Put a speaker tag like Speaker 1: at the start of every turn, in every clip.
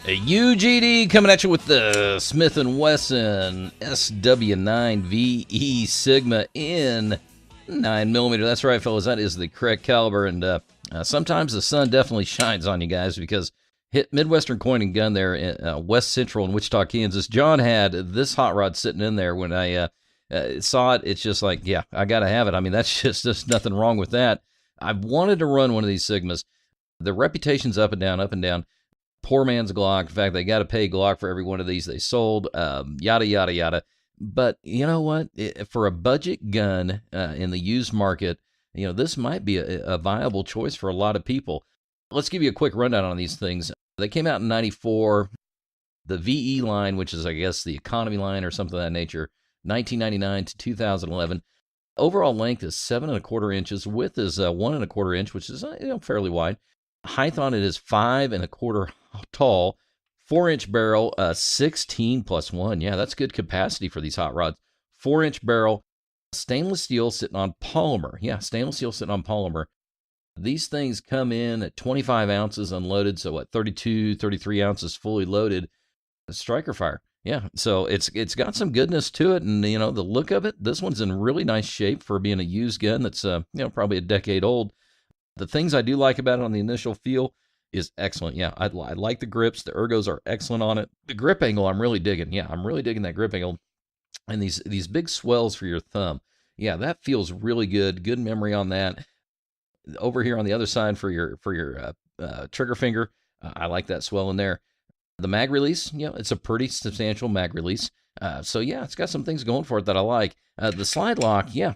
Speaker 1: A UGD coming at you with the Smith & Wesson SW9VE Sigma in 9mm. That's right, fellas. That is the correct caliber. And sometimes the sun definitely shines on you guys, because hit Midwestern Coin and Gun there in West Central in Wichita, Kansas. John had this hot rod sitting in there when I saw it. It's just like, yeah, I got to have it. I mean, that's just nothing wrong with that. I've wanted to run one of these Sigmas. The reputation's up and down, up and down. Poor man's Glock. In fact, they got to pay Glock for every one of these they sold, yada, yada, yada. But you know what? For a budget gun in the used market, you know, this might be a viable choice for a lot of people. Let's give you a quick rundown on these things. They came out in 94. The VE line, which is, I guess, the economy line or something of that nature, 1999 to 2011. Overall length is 7¼ inches. Width is 1¼ inch, which is fairly wide. Height on it is 5¼ tall, 4-inch barrel, 16+1. Yeah, that's good capacity for these hot rods. 4-inch barrel, stainless steel sitting on polymer. Yeah, stainless steel sitting on polymer. These things come in at 25 ounces unloaded, so what, 32, 33 ounces fully loaded. Striker fire. Yeah, so it's got some goodness to it, and the look of it, this one's in really nice shape for being a used gun that's probably a decade old. The things I do like about it on the initial feel is excellent. Yeah, I like the grips. The Ergos Are Excellent on it. The grip angle I'm really digging. Yeah, I'm really digging that grip angle. And these big swells for your thumb. Yeah, that feels really good. Good memory on that. Over here on the other side for your trigger finger, I like that swell in there. The mag release, it's a pretty substantial mag release. So yeah, it's got some things going for it that I like. The slide lock, yeah,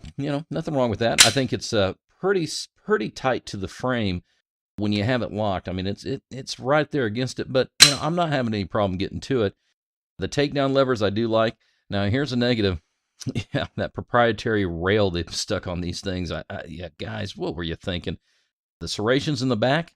Speaker 1: nothing wrong with that. I think it's pretty tight to the frame when you have it locked. I mean, it's right there against it, but I'm not having any problem getting to it. The takedown levers I do like. Now here's a negative. Yeah, that proprietary rail they've stuck on these things. Yeah, guys, what were you thinking? The serrations in the back,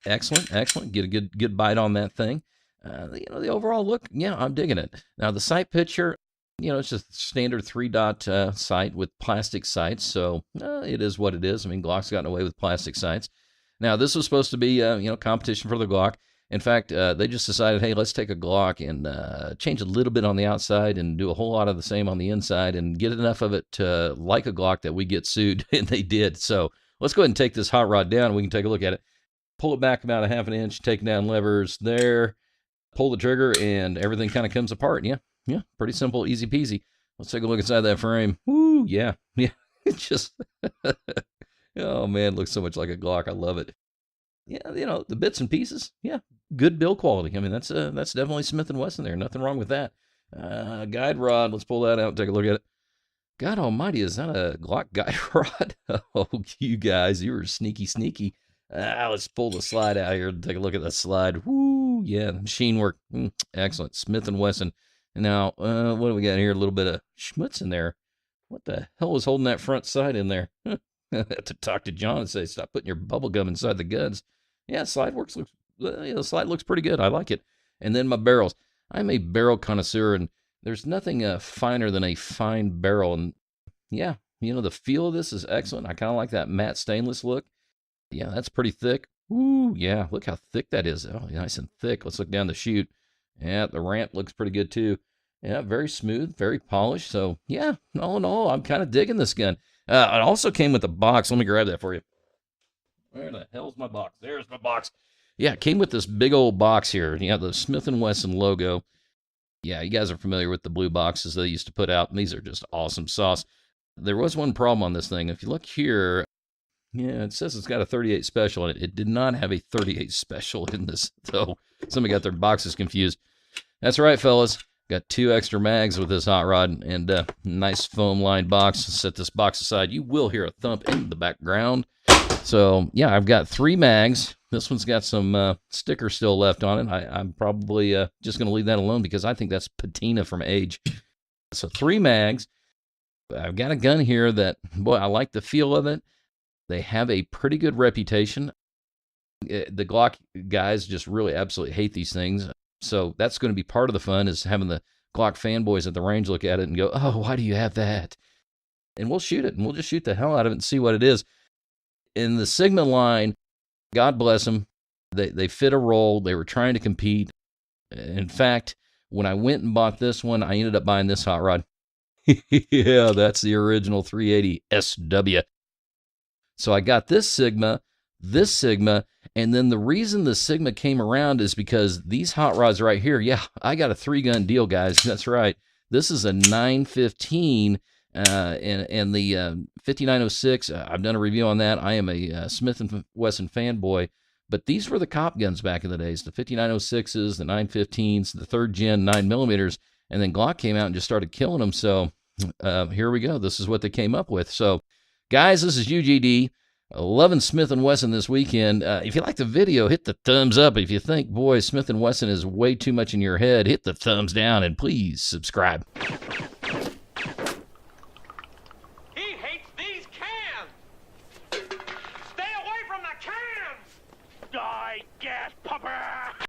Speaker 1: excellent. Get a good bite on that thing. The overall look, yeah, I'm digging it. Now the sight picture, it's just standard 3-dot sight with plastic sights, so it is what it is. I mean, Glock's gotten away with plastic sights. Now this was supposed to be, competition for the Glock. In fact, they just decided, hey, let's take a Glock and change a little bit on the outside and do a whole lot of the same on the inside and get enough of it to like a Glock that we get sued, and they did. So let's go ahead and take this hot rod down, and we can take a look at it. Pull it back about a ½ inch, take down levers there, pull the trigger, and everything kind of comes apart. Yeah, pretty simple, easy peasy. Let's take a look inside that frame. Woo, yeah. It's just, oh man, it looks so much like a Glock. I love it. Yeah, the bits and pieces, yeah, good build quality. I mean, that's definitely Smith & Wesson there. Nothing wrong with that. Guide rod, let's pull that out and take a look at it. God almighty, is that a Glock guide rod? Oh, you guys, you were sneaky. Let's pull the slide out here and take a look at that slide. Woo, yeah, machine work. Excellent. Smith & Wesson. Now, what do we got here? A little bit of schmutz in there. What the hell is holding that front side in there? I have to talk to John and say, stop putting your bubble gum inside the guns. Yeah, slide looks pretty good. I like it. And then my barrels. I'm a barrel connoisseur, and there's nothing finer than a fine barrel. And yeah, the feel of this is excellent. I kind of like that matte stainless look. Yeah, that's pretty thick. Ooh, yeah, look how thick that is. Oh, nice and thick. Let's look down the chute. Yeah, the ramp looks pretty good too. Yeah, very smooth, very polished. So yeah, all in all, I'm kind of digging this gun. It also came with a box. Let me grab that for you. Where the hell's my box? There's my box. Yeah, it came with this big old box here. You have the Smith & Wesson logo. Yeah, you guys are familiar with the blue boxes they used to put out, and these are just awesome sauce. There was one problem on this thing. If you look here, yeah, it says it's got a 38 special in it. It did not have a 38 special in this, so somebody got their boxes confused. That's right, fellas. Got 2 extra mags with this hot rod and a nice foam-lined box. Set this box aside. You will hear a thump in the background. So, yeah, I've got 3 mags. This one's got some sticker still left on it. I'm probably just going to leave that alone because I think that's patina from age. So 3 mags. I've got a gun here that, boy, I like the feel of it. They have a pretty good reputation. The Glock guys just really absolutely hate these things. So that's going to be part of the fun, is having the Glock fanboys at the range look at it and go, oh, why do you have that? And we'll shoot it, and we'll just shoot the hell out of it and see what it is. In the Sigma line, God bless them, they fit a role. They were trying to compete. In fact, when I went and bought this one, I ended up buying this hot rod. Yeah, that's the original 380 SW. So I got this Sigma, and then the reason the Sigma came around is because these hot rods right here, yeah, I got a 3-gun deal, guys. That's right. This is a 915, and the 5906, I've done a review on that. I am a Smith & Wesson fanboy, but these were the cop guns back in the days, the 5906s, the 915s, the 3rd gen 9mm, and then Glock came out and just started killing them. So here we go. This is what they came up with. So, guys, this is UGD. Loving Smith & Wesson this weekend. If you like the video, hit the thumbs up. If you think, boy, Smith & Wesson is way too much in your head, hit the thumbs down, and please subscribe.
Speaker 2: He hates these cans! Stay away from the cans! Die, gas pupper!